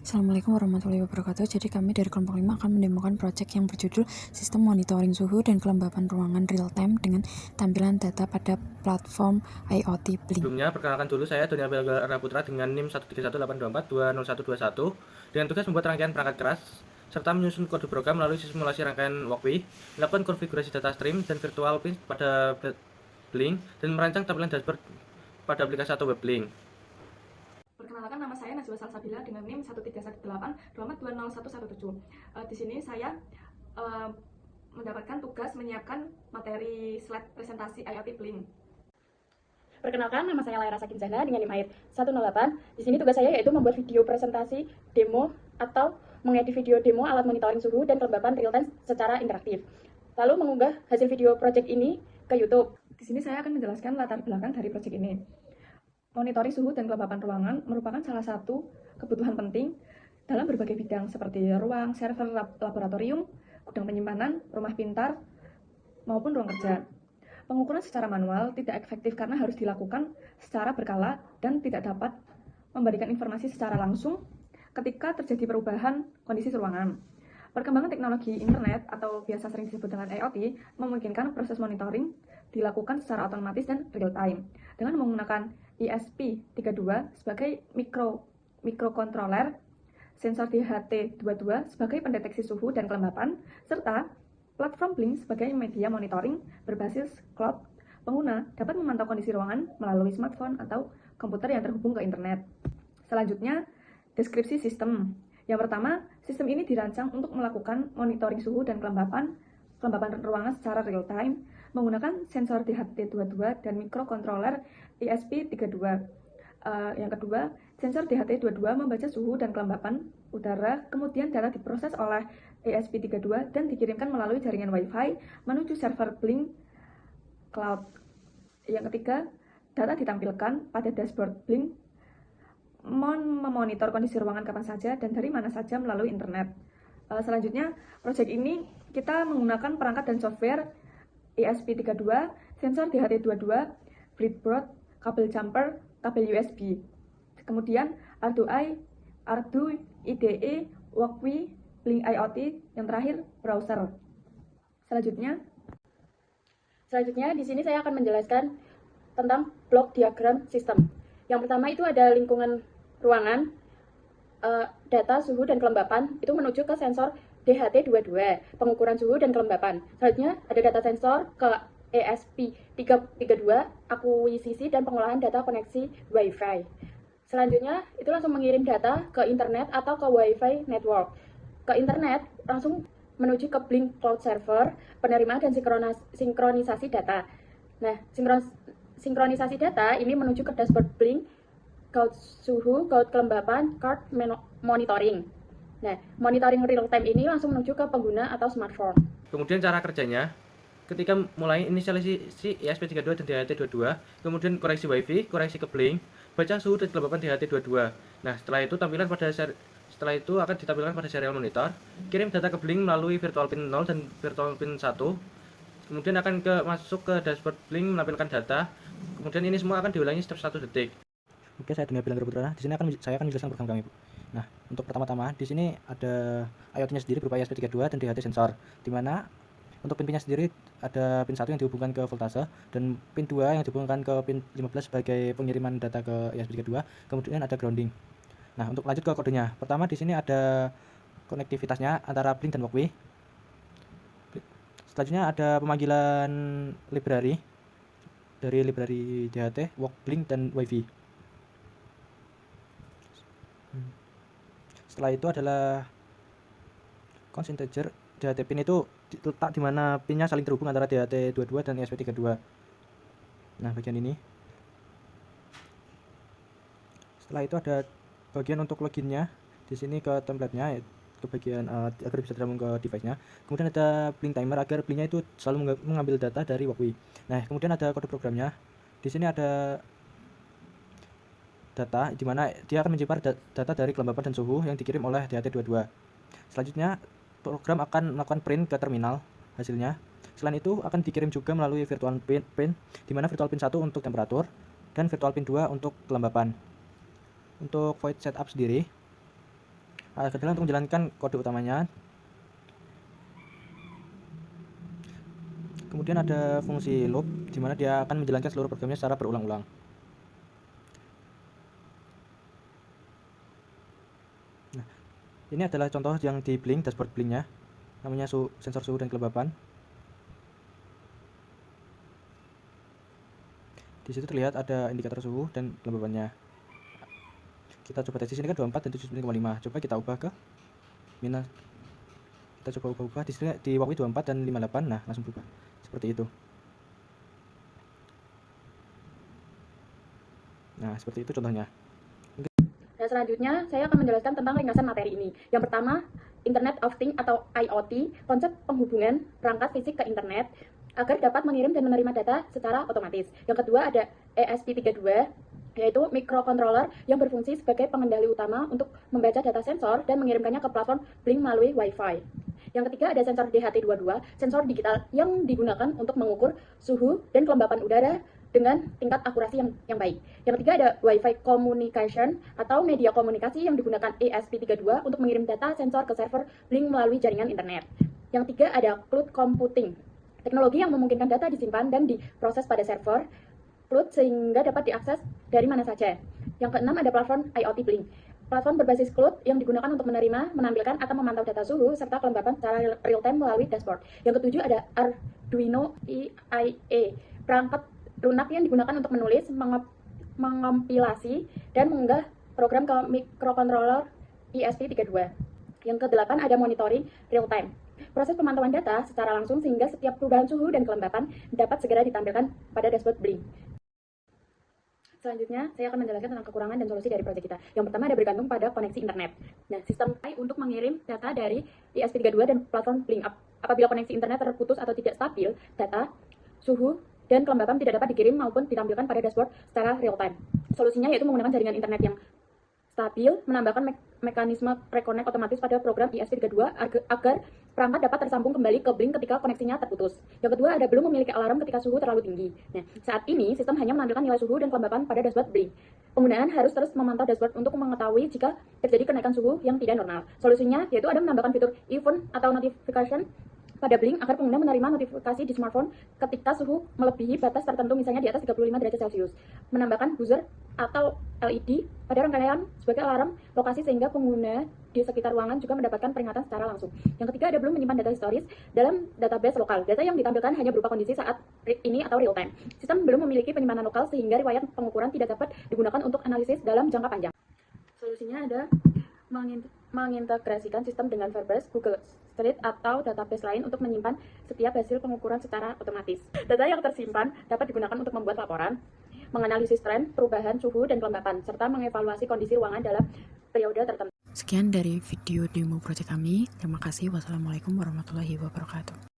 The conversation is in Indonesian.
Assalamualaikum warahmatullahi wabarakatuh. Jadi kami dari kelompok 5 akan mendemokan proyek yang berjudul Sistem Monitoring Suhu dan Kelembapan Ruangan Real Time dengan tampilan data pada platform IoT Blink. Sebelumnya, perkenalkan dulu saya Doni Abel Putra dengan NIM 13184242021 dengan tugas membuat rangkaian perangkat keras serta menyusun kode program melalui simulasi rangkaian walkway, melakukan konfigurasi data stream dan virtual pin pada Blink, dan merancang tampilan dashboard pada aplikasi atau web Blink. Perkenalkan, nama saya Najwa Salsabila dengan NIM 13182420117. Di sini saya mendapatkan tugas menyiapkan materi slide presentasi IoT Blink. Perkenalkan, nama saya Laira Sakinzana dengan NIM AIR 108. Di sini tugas saya yaitu membuat video presentasi demo atau mengedit video demo alat monitoring suhu dan kelembapan real time secara interaktif. Lalu mengunggah hasil video project ini ke YouTube. Di sini saya akan menjelaskan latar belakang dari project ini. Monitoring suhu dan kelembapan ruangan merupakan salah satu kebutuhan penting dalam berbagai bidang seperti ruang, server, laboratorium, gudang penyimpanan, rumah pintar, maupun ruang kerja. Pengukuran secara manual tidak efektif karena harus dilakukan secara berkala dan tidak dapat memberikan informasi secara langsung ketika terjadi perubahan kondisi ruangan. Perkembangan teknologi internet atau biasa sering disebut dengan IoT memungkinkan proses monitoring dilakukan secara otomatis dan real time dengan menggunakan ESP32 sebagai microcontroller, sensor DHT22 sebagai pendeteksi suhu dan kelembapan, serta platform Blink sebagai media monitoring berbasis cloud. Pengguna dapat memantau kondisi ruangan melalui smartphone atau komputer yang terhubung ke internet. Selanjutnya, deskripsi sistem. Yang pertama, sistem ini dirancang untuk melakukan monitoring suhu dan kelembapan ruangan secara real time menggunakan sensor DHT22 dan microcontroller ESP32. Yang kedua, sensor DHT22 membaca suhu dan kelembapan udara, kemudian data diproses oleh ESP32 dan dikirimkan melalui jaringan Wi-Fi menuju server Blink Cloud. Yang ketiga, data ditampilkan pada dashboard Blink memonitor kondisi ruangan kapan saja dan dari mana saja melalui internet. Selanjutnya, proyek ini kita menggunakan perangkat dan software ESP32, sensor DHT22, breadboard, kabel jumper, kabel USB. Kemudian Arduino IDE, walkway, Blink IoT, yang terakhir browser. Selanjutnya di sini saya akan menjelaskan tentang block diagram sistem. Yang pertama itu ada lingkungan ruangan, data suhu dan kelembapan itu menuju ke sensor DHT22, pengukuran suhu dan kelembapan. Selanjutnya ada data sensor ke ESP32, akuisisi dan pengolahan data koneksi Wi-Fi. Selanjutnya itu langsung mengirim data ke internet atau ke Wi-Fi network. Ke internet langsung menuju ke Blink Cloud Server, penerimaan dan sinkronisasi data. Nah, sinkronisasi data ini menuju ke dashboard Blink, cloud suhu, cloud kelembapan, card monitoring. Nah, monitoring real time ini langsung menuju ke pengguna atau smartphone. Kemudian cara kerjanya, ketika mulai inisialisasi ESP32 dan DHT22, kemudian koreksi Wi-Fi, koreksi ke Blink, baca suhu dan kelembapan DHT22. Nah, setelah itu akan ditampilkan pada serial monitor, kirim data ke Blink melalui virtual pin 0 dan virtual pin 1. Kemudian akan masuk ke dashboard Blink menampilkan data. Kemudian ini semua akan diulangi setiap 1 detik. Oke, saya Doni Abel Putra. Di sini saya akan menjelaskan program kami, Bu. Nah, untuk pertama-tama di sini ada IoT-nya sendiri berupa ESP32 dan DHT sensor, di mana untuk pin-pinnya sendiri ada pin 1 yang dihubungkan ke voltase dan pin 2 yang dihubungkan ke pin 15 sebagai pengiriman data ke ESP32, kemudian ada grounding. Nah, untuk lanjut ke kodenya. Pertama di sini ada konektivitasnya antara Blink dan walkway. Selanjutnya ada pemanggilan library dari library DHT, walk, Blink dan Wi-Fi. Setelah itu adalah constant integer. DHT pin itu letak di mana pinnya saling terhubung antara DHT22 dan ESP32. Nah, bagian ini. Setelah itu ada bagian untuk loginnya. Di sini ke template-nya, ke bagian agar bisa terhubung ke device-nya. Kemudian ada Blink timer agar Blink-nya itu selalu mengambil data dari walkway. Nah, kemudian ada kode programnya. Di sini ada data di mana dia akan menyimpan data dari kelembapan dan suhu yang dikirim oleh DHT22. Selanjutnya program akan melakukan print ke terminal hasilnya. Selain itu akan dikirim juga melalui virtual pin di mana virtual pin 1 untuk temperatur dan virtual pin 2 untuk kelembapan. Untuk void setup sendiri adalah untuk menjalankan kode utamanya. Kemudian ada fungsi loop, di mana dia akan menjalankan seluruh programnya secara berulang-ulang. Nah, ini adalah contoh yang di Blink, dashboard Blinknya, namanya sensor suhu dan kelembapan. Di situ terlihat ada indikator suhu dan kelembapannya. Kita coba tes di sini kan 24 dan 79,5. Coba kita ubah ke minus. Kita coba ubah di sini di waktu 24 dan 58. Nah, langsung berubah. Seperti itu. Nah, seperti itu contohnya. Nah, selanjutnya saya akan menjelaskan tentang ringkasan materi ini. Yang pertama, Internet of Things atau IoT, konsep penghubungan perangkat fisik ke internet agar dapat mengirim dan menerima data secara otomatis. Yang kedua ada ESP32, yaitu microcontroller yang berfungsi sebagai pengendali utama untuk membaca data sensor dan mengirimkannya ke platform Blink melalui Wi-Fi. Yang ketiga ada sensor DHT22, sensor digital yang digunakan untuk mengukur suhu dan kelembapan udara dengan tingkat akurasi yang baik. Yang ketiga ada Wi-Fi communication atau media komunikasi yang digunakan ESP32 untuk mengirim data sensor ke server Blink melalui jaringan internet. Yang ketiga ada cloud computing, teknologi yang memungkinkan data disimpan dan diproses pada server cloud sehingga dapat diakses dari mana saja. Yang keenam ada platform IoT Blink, platform berbasis cloud yang digunakan untuk menerima, menampilkan, atau memantau data suhu serta kelembapan secara real-time melalui dashboard. Yang ketujuh ada Arduino IIe, perangkat lunak yang digunakan untuk menulis, mengompilasi, dan mengunggah program ke microcontroller ESP32. Yang kedelapan ada monitoring real-time, proses pemantauan data secara langsung sehingga setiap perubahan suhu dan kelembapan dapat segera ditampilkan pada dashboard Blink. Selanjutnya, saya akan menjelaskan tentang kekurangan dan solusi dari proyek kita. Yang pertama ada bergantung pada koneksi internet. Nah, sistem untuk mengirim data dari ESP32 dan platform Blink. Apabila koneksi internet terputus atau tidak stabil, data, suhu, dan kelembapan tidak dapat dikirim maupun ditampilkan pada dashboard secara real time. Solusinya yaitu menggunakan jaringan internet yang stabil, menambahkan mekanisme reconnect otomatis pada program ESP32 agar perangkat dapat tersambung kembali ke Blink ketika koneksinya terputus. Yang kedua ada belum memiliki alarm ketika suhu terlalu tinggi. Nah, saat ini sistem hanya menampilkan nilai suhu dan kelembapan pada dashboard Blink. Penggunaan harus terus memantau dashboard untuk mengetahui jika terjadi kenaikan suhu yang tidak normal. Solusinya yaitu ada menambahkan fitur event atau notification pada Blink agar pengguna menerima notifikasi di smartphone ketika suhu melebihi batas tertentu, misalnya di atas 35 derajat Celcius. Menambahkan buzzer atau LED pada rangkaian sebagai alarm lokasi sehingga pengguna di sekitar ruangan juga mendapatkan peringatan secara langsung. Yang ketiga ada belum menyimpan data historis dalam database lokal. Data yang ditampilkan hanya berupa kondisi saat ini atau real time. Sistem belum memiliki penyimpanan lokal sehingga riwayat pengukuran tidak dapat digunakan untuk analisis dalam jangka panjang. Solusinya ada mengintegrasikan sistem dengan Firebase, Google Street, atau database lain untuk menyimpan setiap hasil pengukuran secara otomatis. Data yang tersimpan dapat digunakan untuk membuat laporan, menganalisis tren, perubahan suhu dan kelembapan, serta mengevaluasi kondisi ruangan dalam periode tertentu. Sekian dari video demo project kami. Terima kasih. Wassalamualaikum warahmatullahi wabarakatuh.